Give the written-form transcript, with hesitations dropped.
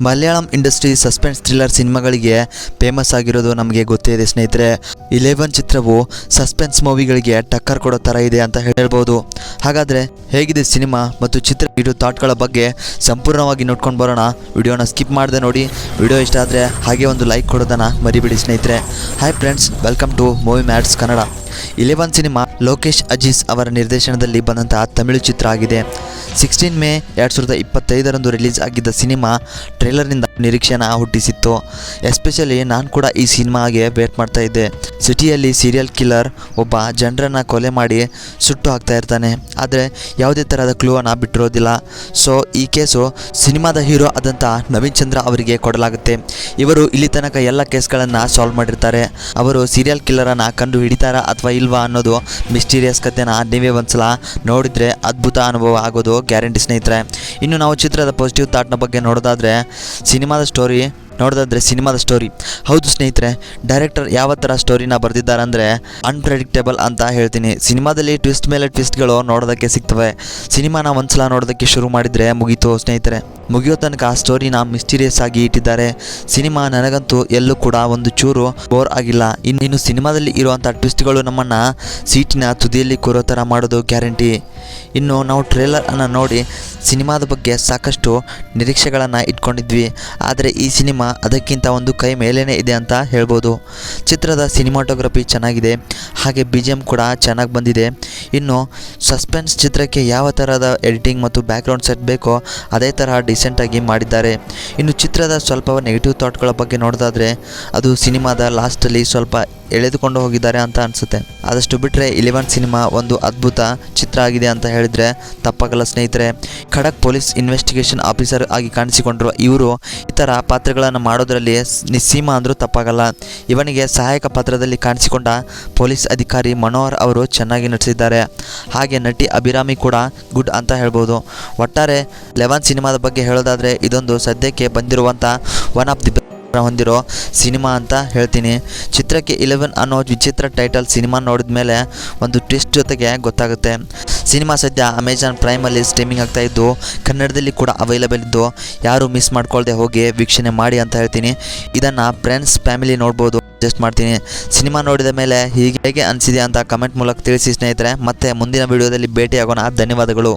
Malayalam industry suspense thriller ಸಿನಿಮಾಗಳಿಗೆ famous ಆಗಿರೋದು ನಮಗೆ ಗೊತ್ತೇ ಇದೆ ಸ್ನೇಹಿತರೆ. 11 ಚಿತ್ರವು ಸಸ್ಪೆನ್ಸ್ ಮೂವಿಗಳಿಗೆ ಟಕ್ಕರ್ ಕೊಡೋ ಥರ ಇದೆ ಅಂತ ಹೇಳ್ಬೋದು. ಹಾಗಾದರೆ ಹೇಗಿದೆ ಸಿನಿಮಾ ಮತ್ತು ಚಿತ್ರ ವಿಡಿಯೋ ಥಾಟ್ಗಳ ಬಗ್ಗೆ ಸಂಪೂರ್ಣವಾಗಿ ನೋಡ್ಕೊಂಡು ಬರೋಣ. ವಿಡಿಯೋನ ಸ್ಕಿಪ್ ಮಾಡದೆ ನೋಡಿ. ವಿಡಿಯೋ ಇಷ್ಟ ಆದರೆ ಹಾಗೆ ಒಂದು ಲೈಕ್ ಕೊಡೋದನ್ನು ಮರಿಬೇಡಿ ಸ್ನೇಹಿತರೆ. Hi friends, welcome to Movie Mats Kannada. 11 cinema Lokesh Ajees ಅವರ ನಿರ್ದೇಶನದಲ್ಲಿ ಬಂದಂತಹ ತಮಿಳು ಚಿತ್ರ ಆಗಿದೆ. 16 ಮೇ 2025 ರಿಲೀಸ್ ಆಗಿದ್ದ ಸಿನಿಮಾ ಟ್ರೇಲರ್ನಿಂದ ನಿರೀಕ್ಷೆನ ಹುಟ್ಟಿಸಿತ್ತು. ಎಸ್ಪೆಷಲಿ ನಾನು ಕೂಡ ಈ ಸಿನಿಮಾಗೆ ವೇಟ್ ಮಾಡ್ತಾ ಇದ್ದೆ. ಸಿಟಿಯಲ್ಲಿ ಸೀರಿಯಲ್ ಕಿಲ್ಲರ್ ಒಬ್ಬ ಜನರನ್ನು ಕೊಲೆ ಮಾಡಿ ಸುಟ್ಟು ಹಾಕ್ತಾ ಇರ್ತಾನೆ. ಆದರೆ ಯಾವುದೇ ಥರದ ಕ್ಲೂವನ್ನು ಬಿಟ್ಟಿರೋದಿಲ್ಲ. ಸೊ ಈ ಕೇಸು ಸಿನಿಮಾದ ಹೀರೋ ಆದಂಥ ನವೀನ್ ಚಂದ್ರ ಅವರಿಗೆ ಕೊಡಲಾಗುತ್ತೆ. ಇವರು ಇಲ್ಲಿ ತನಕ ಎಲ್ಲ ಕೇಸ್ಗಳನ್ನು ಸಾಲ್ವ್ ಮಾಡಿರ್ತಾರೆ. ಅವರು ಸೀರಿಯಲ್ ಕಿಲ್ಲರನ್ನು ಕಂಡು ಹಿಡಿತಾರಾ ಅಥವಾ ಇಲ್ವಾ ಅನ್ನೋದು ಮಿಸ್ಟೀರಿಯಸ್ ಕಥೆನ ನೀವೇ ಒಂದ್ಸಲ ನೋಡಿದರೆ ಅದ್ಭುತ ಅನುಭವ ಆಗೋದು ಗ್ಯಾರಂಟಿ ಸ್ನೇಹಿತರೆ. ಇನ್ನು ನಾವು ಚಿತ್ರದ ಪಾಸಿಟಿವ್ ಥಾಟ್ನ ಬಗ್ಗೆ ನೋಡೋದಾದರೆ ಸಿನಿಮಾದ ಸ್ಟೋರಿ ಹೌದು ಸ್ನೇಹಿತರೆ, ಡೈರೆಕ್ಟರ್ ಯಾವ ಥರ ಸ್ಟೋರಿನ ಬರೆದಿದ್ದಾರೆ ಅಂದರೆ ಅನ್ಪ್ರೆಡಿಕ್ಟೇಬಲ್ ಅಂತ ಹೇಳ್ತೀನಿ. ಸಿನಿಮಾದಲ್ಲಿ ಟ್ವಿಸ್ಟ್ ಮೇಲೆ ಟ್ವಿಸ್ಟ್ಗಳು ನೋಡೋದಕ್ಕೆ ಸಿಗ್ತವೆ. ಸಿನಿಮಾನ ಒಂದ್ಸಲ ನೋಡೋದಕ್ಕೆ ಶುರು ಮಾಡಿದರೆ ಮುಗೀತು ಸ್ನೇಹಿತರೆ. ಮುಗಿಯೋ ತನಕ ಸ್ಟೋರಿನ ಮಿಸ್ಟೀರಿಯಸ್ ಆಗಿ ಇಟ್ಟಿದ್ದಾರೆ. ಸಿನಿಮಾ ನನಗಂತೂ ಎಲ್ಲೂ ಕೂಡ ಒಂದು ಚೂರು ಬೋರ್ ಆಗಿಲ್ಲ. ಇನ್ನು ಸಿನಿಮಾದಲ್ಲಿ ಇರುವಂಥ ಟ್ವಿಸ್ಟ್ಗಳು ನಮ್ಮನ್ನು ಸೀಟಿನ ತುದಿಯಲ್ಲಿ ಕೂರೋ ಥರ ಮಾಡೋದು ಗ್ಯಾರಂಟಿ. ಇನ್ನು ನಾವು ಟ್ರೇಲರ್ ಅನ್ನು ನೋಡಿ ಸಿನಿಮಾದ ಬಗ್ಗೆ ಸಾಕಷ್ಟು ನಿರೀಕ್ಷೆಗಳನ್ನು ಇಟ್ಕೊಂಡಿದ್ವಿ. ಆದರೆ ಈ ಸಿನಿಮಾ ಅದಕ್ಕಿಂತ ಒಂದು ಕೈ ಮೇಲೇ ಇದೆ ಅಂತ ಹೇಳ್ಬೋದು. ಚಿತ್ರದ ಸಿನಿಮಾಟೋಗ್ರಫಿ ಚೆನ್ನಾಗಿದೆ, ಹಾಗೆ BGM ಕೂಡ ಚೆನ್ನಾಗಿ ಬಂದಿದೆ. ಇನ್ನು ಸಸ್ಪೆನ್ಸ್ ಚಿತ್ರಕ್ಕೆ ಯಾವ ಥರದ ಎಡಿಟಿಂಗ್ ಮತ್ತು ಬ್ಯಾಕ್ಗ್ರೌಂಡ್ ಸೆಟ್ ಬೇಕೋ ಅದೇ ತರಹ ಡಿಸೆಂಟಾಗಿ ಮಾಡಿದ್ದಾರೆ. ಇನ್ನು ಚಿತ್ರದ ಸ್ವಲ್ಪ ನೆಗೆಟಿವ್ ಥಾಟ್ಗಳ ಬಗ್ಗೆ ನೋಡೋದಾದರೆ ಅದು ಸಿನಿಮಾದ ಲಾಸ್ಟಲ್ಲಿ ಸ್ವಲ್ಪ ಎಳೆದುಕೊಂಡು ಹೋಗಿದ್ದಾರೆ ಅಂತ ಅನಿಸುತ್ತೆ. ಆದಷ್ಟು ಬಿಟ್ಟರೆ 11 ಸಿನಿಮಾ ಒಂದು ಅದ್ಭುತ ಚಿತ್ರ ಆಗಿದೆ ಅಂತ ಹೇಳಿದರೆ ತಪ್ಪಾಗಲ್ಲ ಸ್ನೇಹಿತರೆ. ಖಡಕ್ ಪೊಲೀಸ್ ಇನ್ವೆಸ್ಟಿಗೇಷನ್ ಆಫೀಸರ್ ಆಗಿ ಕಾಣಿಸಿಕೊಂಡಿರುವ ಇವರು ಈ ಥರ ಪಾತ್ರಗಳನ್ನು ಮಾಡೋದರಲ್ಲಿ ನಿಸ್ಸೀಮ ಅಂದರೂ ತಪ್ಪಾಗಲ್ಲ. ಇವನಿಗೆ ಸಹಾಯಕ ಪಾತ್ರದಲ್ಲಿ ಕಾಣಿಸಿಕೊಂಡ ಪೊಲೀಸ್ ಅಧಿಕಾರಿ ಮನೋಹರ್ ಅವರು ಚೆನ್ನಾಗಿ ನಟಿಸಿದ್ದಾರೆ. ಹಾಗೆ ನಟಿ ಅಭಿರಾಮಿ ಕೂಡ ಗುಡ್ ಅಂತ ಹೇಳ್ಬೋದು. ಒಟ್ಟಾರೆ 11 ಸಿನಿಮಾದ ಬಗ್ಗೆ ಹೇಳೋದಾದರೆ ಇದೊಂದು ಸದ್ಯಕ್ಕೆ ಬಂದಿರುವಂಥ ಒನ್ ಆಫ್ ದಿ ಹೊಂದಿರೋ ಸಿನಿಮಾ ಅಂತ ಹೇಳ್ತೀನಿ. ಚಿತ್ರಕ್ಕೆ 11 ಅನ್ನೋ ವಿಚಿತ್ರ ಟೈಟಲ್ ಸಿನಿಮಾ ನೋಡಿದ ಮೇಲೆ ಒಂದು ಟ್ವಿಸ್ಟ್ ಜೊತೆಗೆ ಗೊತ್ತಾಗುತ್ತೆ. ಸಿನಿಮಾ ಸದ್ಯ ಅಮೆಜಾನ್ ಪ್ರೈಮಲ್ಲಿ ಸ್ಟ್ರೀಮಿಂಗ್ ಆಗ್ತಾ ಇದ್ದು ಕನ್ನಡದಲ್ಲಿ ಕೂಡ ಅವೈಲೇಬಲ್ ಇದ್ದು ಯಾರು ಮಿಸ್ ಮಾಡ್ಕೊಳ್ದೆ ಹೋಗಿ ವೀಕ್ಷಣೆ ಮಾಡಿ ಅಂತ ಹೇಳ್ತೀನಿ. ಇದನ್ನು ಫ್ರೆಂಡ್ಸ್ ಫ್ಯಾಮಿಲಿ ನೋಡ್ಬೋದು ಸಜೆಸ್ಟ್ ಮಾಡ್ತೀನಿ. ಸಿನಿಮಾ ನೋಡಿದ ಮೇಲೆ ಹೇಗೆ ಅನಿಸಿದೆ ಅಂತ ಕಮೆಂಟ್ ಮೂಲಕ ತಿಳಿಸಿ ಸ್ನೇಹಿತರೆ. ಮತ್ತೆ ಮುಂದಿನ ವಿಡಿಯೋದಲ್ಲಿ ಭೇಟಿಯಾಗೋಣ. ಧನ್ಯವಾದಗಳು.